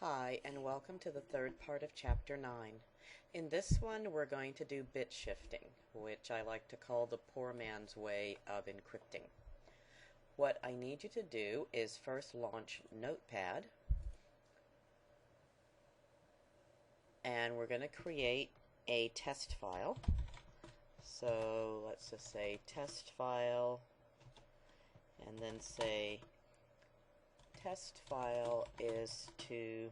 Hi, and welcome to the third part of Chapter 9. In this one, we're going to do bit shifting, which I like to call the poor man's way of encrypting. What I need you to do is first launch Notepad, and we're going to create a test file. So let's just say test file, and then say test file is to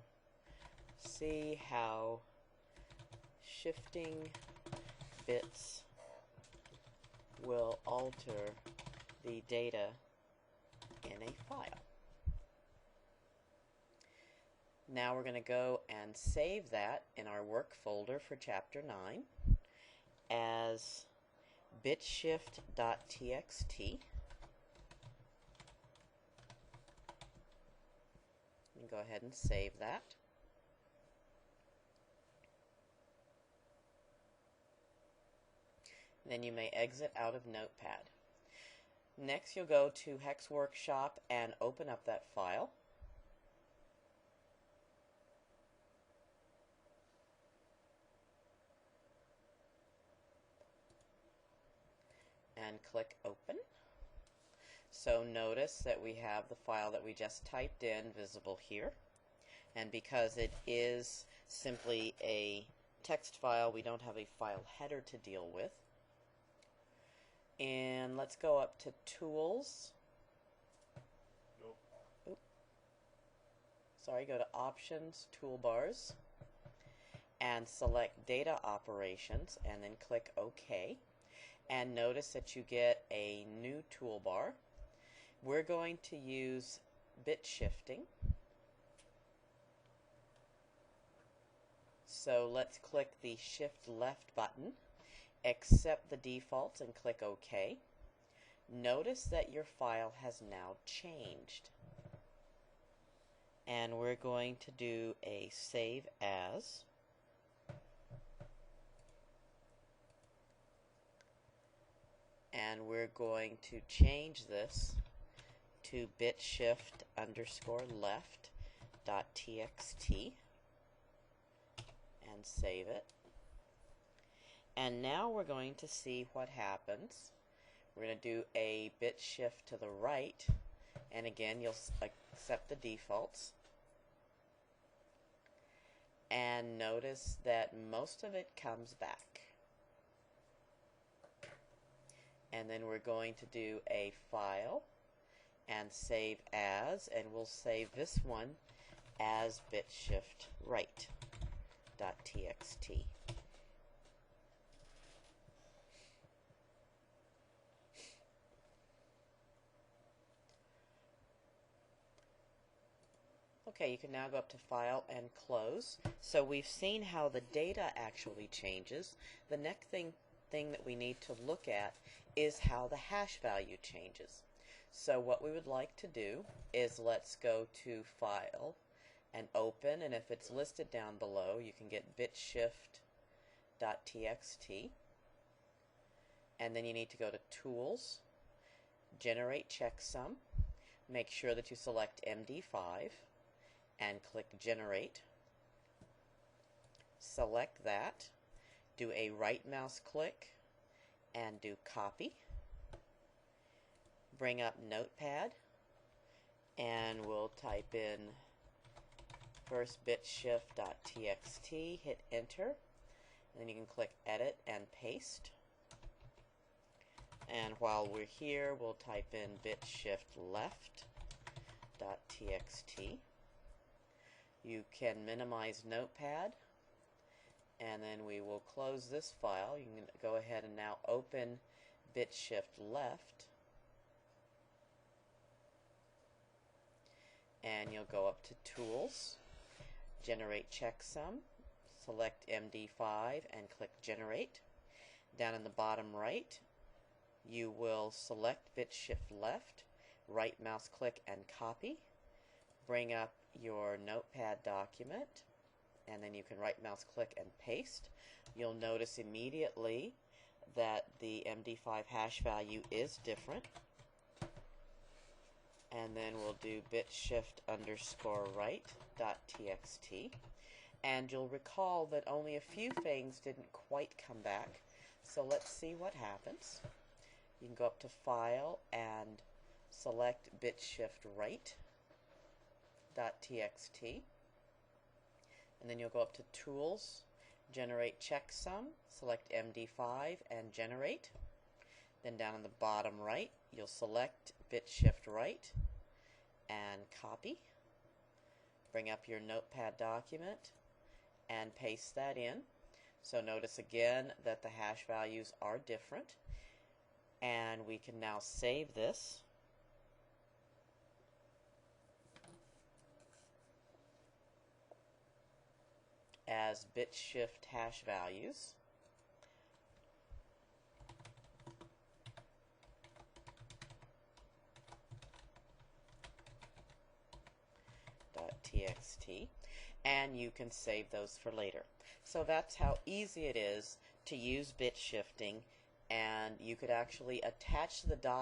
see how shifting bits will alter the data in a file. Now we're going to go and save that in our work folder for Chapter 9 as bitshift.txt. And go ahead and save that. Then you may exit out of Notepad. Next, you'll go to Hex Workshop and open up that file. And click Open. So notice that we have the file that we just typed in visible here. And because it is simply a text file, we don't have a file header to deal with. And let's go up to Tools. Nope. Sorry, go to Options, Toolbars, and select Data Operations, and then click OK. And notice that you get a new toolbar. We're going to use bit shifting. So let's click the Shift Left button, accept the defaults, and click OK. Notice that your file has now changed. And we're going to do a Save As. And we're going to change this to bitshift_left.txt and save it. And now we're going to see what happens. We're going to do a bit shift to the right, and again you'll accept the defaults. And notice that most of it comes back. And then we're going to do a file and save as, and we'll save this one as bitshift_right.txt. Okay, you can now go up to File and Close. So we've seen how the data actually changes. The next thing that we need to look at is how the hash value changes. So what we would like to do is let's go to File and Open, and if it's listed down below you can get bitshift.txt, and then you need to go to Tools, Generate Checksum, make sure that you select MD5 and click Generate. Select that, do a right mouse click and do Copy. Bring up Notepad and we'll type in first bitshift.txt, hit Enter, and then you can click Edit and Paste. And while we're here, we'll type in bitshift_left.txt. You can minimize Notepad, and then we will close this file. You can go ahead and now open bitshift_left, and you'll go up to Tools, Generate Checksum, select MD5 and click Generate. Down in the bottom right, you will select bitshift_left, right mouse click and copy. Bring up your Notepad document, and then you can right mouse click and paste. You'll notice immediately that the MD5 hash value is different. and then we'll do bitshift_right.txt, and you'll recall that only a few things didn't quite come back, so let's see what happens. You can go up to File and select bitshift_right.txt, and then you'll go up to Tools, Generate Checksum, select MD5 and Generate. Then down on the bottom right, you'll select bitshift_right and copy. Bring up your Notepad document and paste that in. So notice again that the hash values are different, and we can now save this. As bitshift hash values. .txt, and you can save those for later. So that's how easy it is to use bit shifting, and you could actually attach the